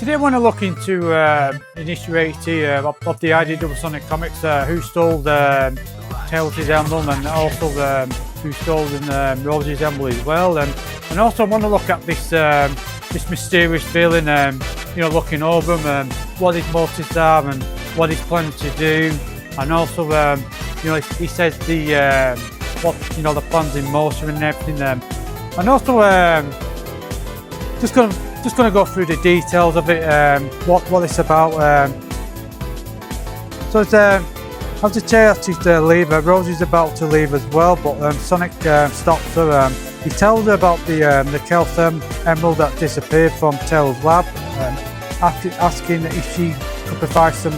Today I want to look into in issue 80 of the IDW Sonic comics, who stole Tails' emblem, and also who stole Rouge's emblem as well, and also I want to look at this mysterious villain, looking over him, what his motives are and what he's planning to do, and also he says the plans in motion and everything, and also just gonna go through the details of it, what it's about. So it's as the Tails is to leave, Rouge is about to leave as well, but Sonic stops her. He tells her about the Kelth emerald that disappeared from Tails' lab, asking if she could provide some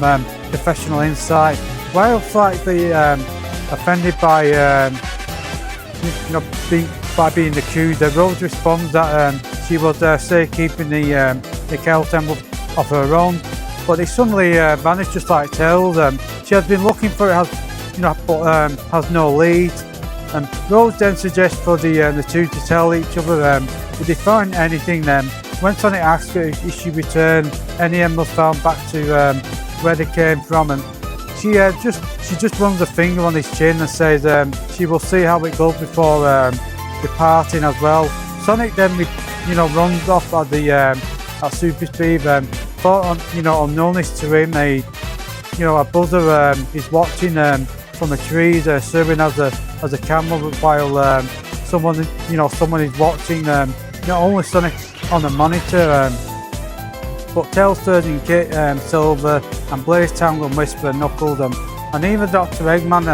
professional insight. While slightly offended by being accused, Rouge responds that she was safekeeping the Kelth emerald of her own, but it suddenly vanished just like Tails. She has been looking for it, but has no lead. And Rouge then suggests for the two to tell each other if they find anything. When Sonic asks her if she returned any emeralds found back to where they came from, and she just runs a finger on his chin and says she will see how it goes before departing as well. Sonic then runs off at super speed. But unknownest to him, a buzzer is watching from the trees, serving as a camera while someone is watching. Not only Sonic on the monitor, but Tails, Surgeon Kit, Silver, and Blaze, Tangle, and Whisper, Knuckles, and even Dr. Eggman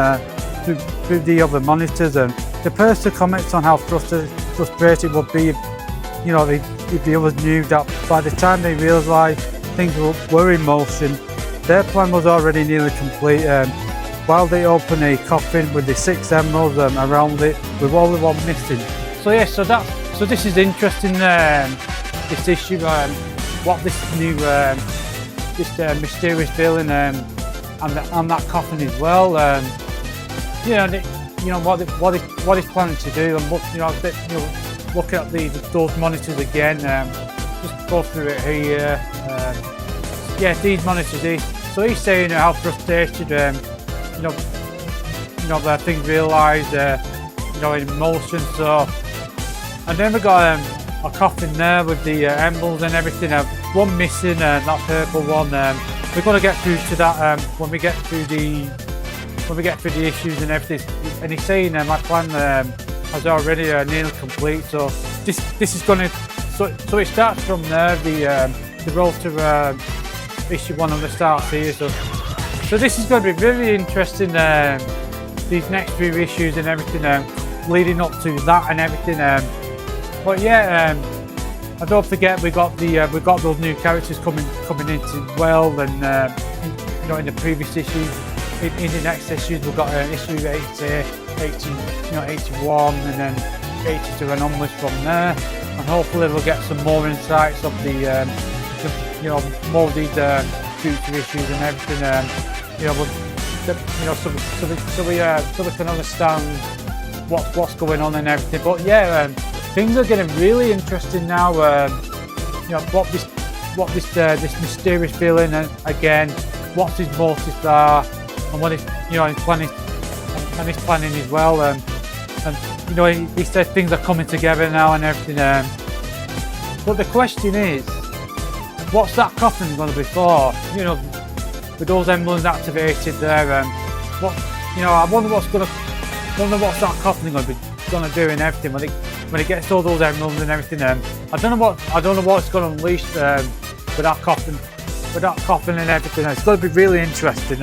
through the other monitors. The person comments on how frustrated it would be if the others knew that by the time they realised things were in motion, their plan was already nearly complete. While they open a coffin with the 6 emeralds around it, with only one missing. So this is interesting. This issue, what this new mysterious villain and that coffin as well. What he's planning to do, and look at those monitors again. Just go through it here. These monitors here. So he's saying how frustrated, that things realised, in motion. So, and then we got a coffin there with the emblems and everything. One missing, that purple one. We're going to get through to that when we get through the issues and everything. And he's saying my plan has already nearly complete. So this is going to. So it starts from there. The road to issue 1 on the start here. So this is going to be really interesting. These next few issues and everything leading up to that and everything. But yeah, and don't forget we got those new characters coming in as well. And in the previous issues, in the next issues we've got issue 80, 81, and then 82 and onwards from there. And hopefully we'll get some more insights of more of these future issues and everything. So we can understand what's going on and everything. But yeah, things are getting really interesting now. What this mysterious villain, and again, what his motives are, and what he's he's planning as well. And he said things are coming together now and everything. But the question is, what's that coffin going to be for? With those emblems activated there. I wonder what's that coffin going to do and everything when it gets all those emblems and everything. I don't know what it's going to unleash with that coffin and everything. It's going to be really interesting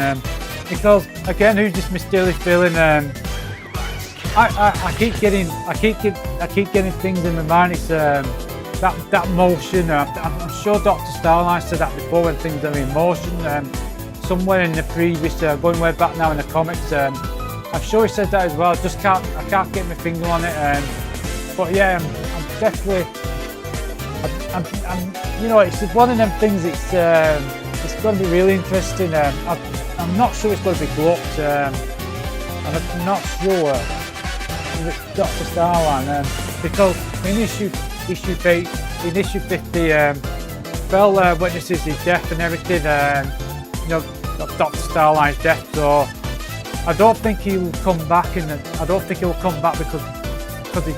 because again, who's this mysterious villain? I keep getting things in my mind. It's that motion. I'm sure Dr. Starline said that before when things are in motion. Somewhere in the previous, going way back now in the comics, I'm sure he said that as well. I can't get my finger on it. But yeah, I'm definitely. It's one of them things. It's going to be really interesting. I'm not sure it's going to be blocked. I'm not sure if it's Dr. Starline because in issue 50, Bell witnesses his death and everything. You know, Dr. Starline's death. So I don't think he will come back, I don't think he will come back because he's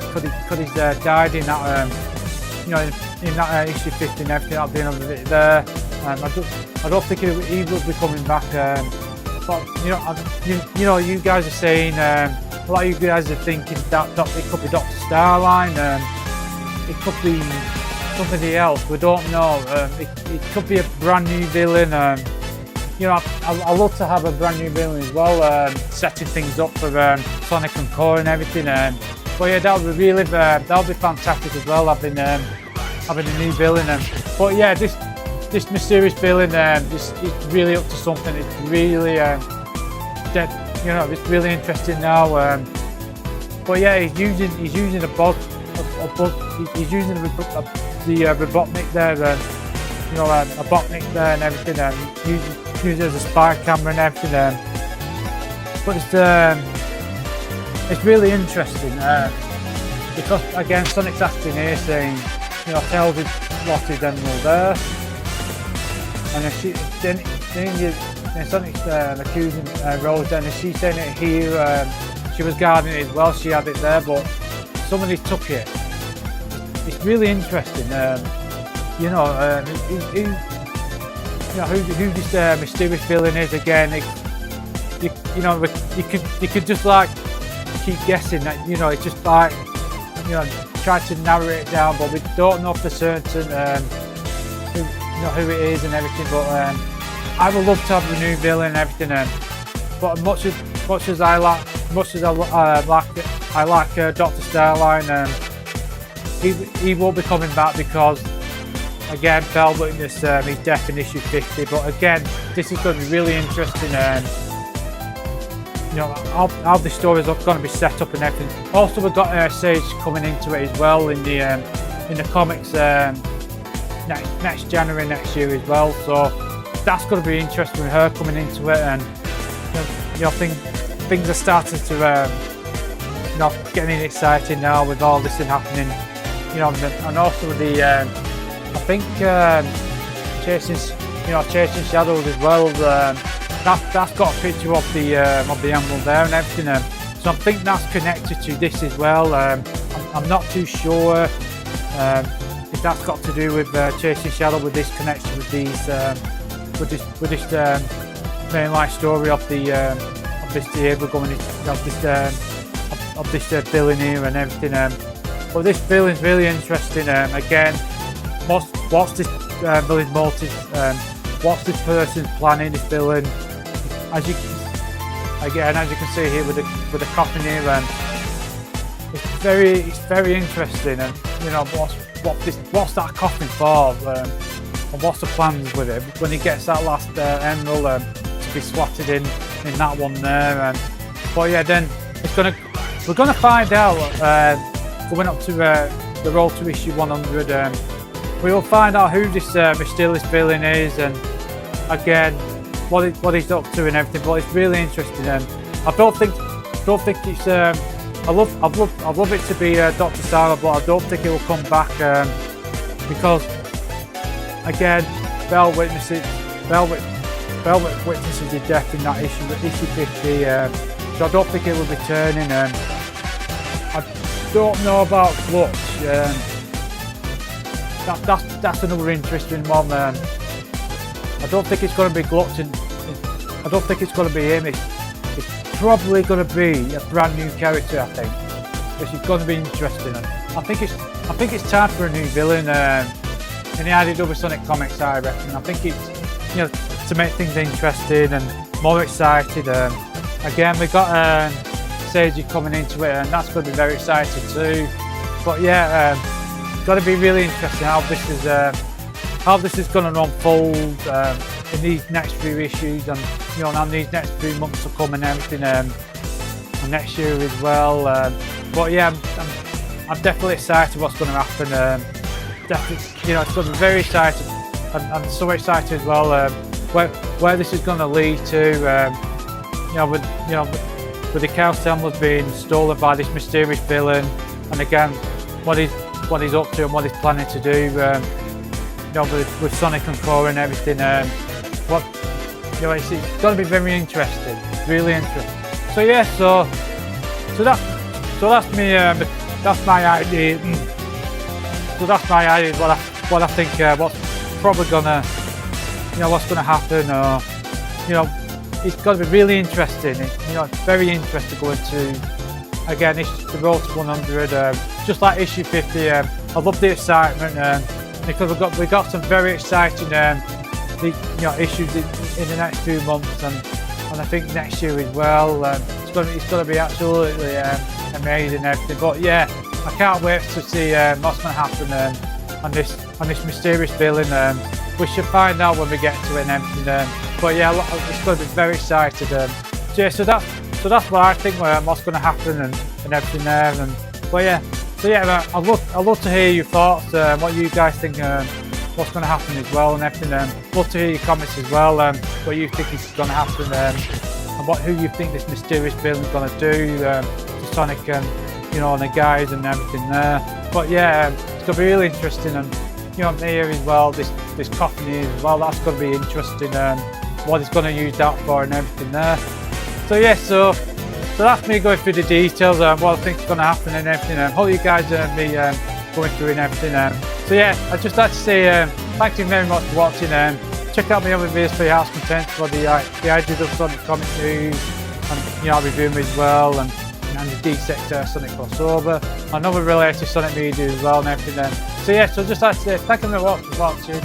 died in that you know, in that issue 50 and everything. That'll be another bit there. I don't think he will be coming back. But you know, you guys are saying a lot of you guys are thinking that it could be Dr. Starline. It could be somebody else. We don't know. It could be a brand new villain. You know, I love to have a brand new villain as well, setting things up for Sonic and Core and everything. But yeah, that would be really that would be fantastic as well. Having a new villain. But yeah, this mysterious villain, it's really up to something. It's really you know, it's really interesting now. But yeah, he's using he's using the Robotnik there, you know, a Robotnik there and everything, using it as a spy camera and everything. But it's really interesting because again, Sonic's asking here saying, you know, Tails has lost his Emerald Earth, and then Sonic's accusing Rose, and she's saying it here. She was guarding it as well. She had it there, but somebody took it. It's really interesting. You know, who this mysterious villain is again. You know, you could just like keep guessing that. You know, it's just like, you know, try to narrow it down, but we don't know for certain who it is and everything. But I would love to have a new villain and everything. But much as I like Dr. Starline, he won't be coming back because, again, Bell witnessed his death in issue 50. But again, this is going to be really interesting. You know, how the story is going to be set up and everything. Also, we've got Sage coming into it as well in the comics next January next year as well. So that's going to be interesting with her coming into it, and you know, things are starting to you know, getting exciting now with all this happening. You know, and also the I think chasing shadows as well. That's got a picture of the emerald there and everything. So I think that's connected to this as well. I'm not too sure if that's got to do with chasing shadow, with this connection with these with this mainline story of this behaviour going of this villain here and everything. But this villain's really interesting. Again, what's this villain's motive? What's this person's planning? This villain, as you can see here with the coffin here, it's very interesting. And you know, what's that coffin for? And what's the plans with it when he gets that last emerald to be swatted in that one there? But yeah, then we're gonna find out going up to the road to issue 100. We will find out who this mysterious villain is, and again what he's up to and everything. But it's really interesting. I don't think it's. I'd love it to be Dr. Starr, but I don't think it will come back because again, Bell witnesses his death in that issue 50. So I don't think it will be turning. I don't know about Clutch. That's another interesting one. I don't think it's going to be Glutch, and I don't think it's going to be him. It's probably going to be a brand new character, I think, which is going to be interesting. I think it's time for a new villain in the IDW Sonic comics, I reckon. I think it's, you know, to make things interesting and more excited. Again, we've got Sage coming into it, and that's going to be very exciting too. But yeah, it's going to be really interesting how this is going to unfold in these next few issues, and you know, and these next few months to come and everything, and next year as well. But yeah, I'm definitely excited what's going to happen. Definitely, you know, it's going to be very exciting, and I'm so excited as well where this is going to lead to. With the Chaos Emeralds being stolen by this mysterious villain, and again, what he's up to and what he's planning to do. you know, with Sonic and Core and everything. What, you know, it's going to be very interesting, really interesting. So yeah, so that's me. That's my idea. So that's my idea. What I think. What's probably gonna, you know, what's gonna happen, or you know, it's going to be really interesting. You know, it's very interesting going to. Again, the road to 100, just like issue 50. I love the excitement because we've got some very exciting you know, issues in the next few months, and I think next year as well. It's going to be absolutely amazing and everything. But yeah, I can't wait to see what's going to happen on this mysterious villain. We should find out when we get to it and everything. But yeah, it's going to be very exciting. So yeah, so that's what I think what's going to happen and everything there. But yeah, so yeah, I'd love to hear your thoughts, what you guys think, what's going to happen as well and everything. Love to hear your comments as well, what you think is going to happen, and who you think this mysterious villain is going to do to Sonic and, you know, and the guys and everything there. But yeah, it's going to be really interesting, and you know, here as well, this coffin here as well, that's going to be interesting, what he's going to use that for and everything there. So yeah, so that's me going through the details, what I think is going to happen and everything. Hope you guys be going through and everything. So yeah, I'd just like to say thank you very much for watching. Check out my other videos for your house content for the IDW Sonic comic news, and you know, I'll be doing as well, and the D6 Sonic crossover, and other related Sonic media as well and everything. So yeah, so just like to say thank you very much for watching.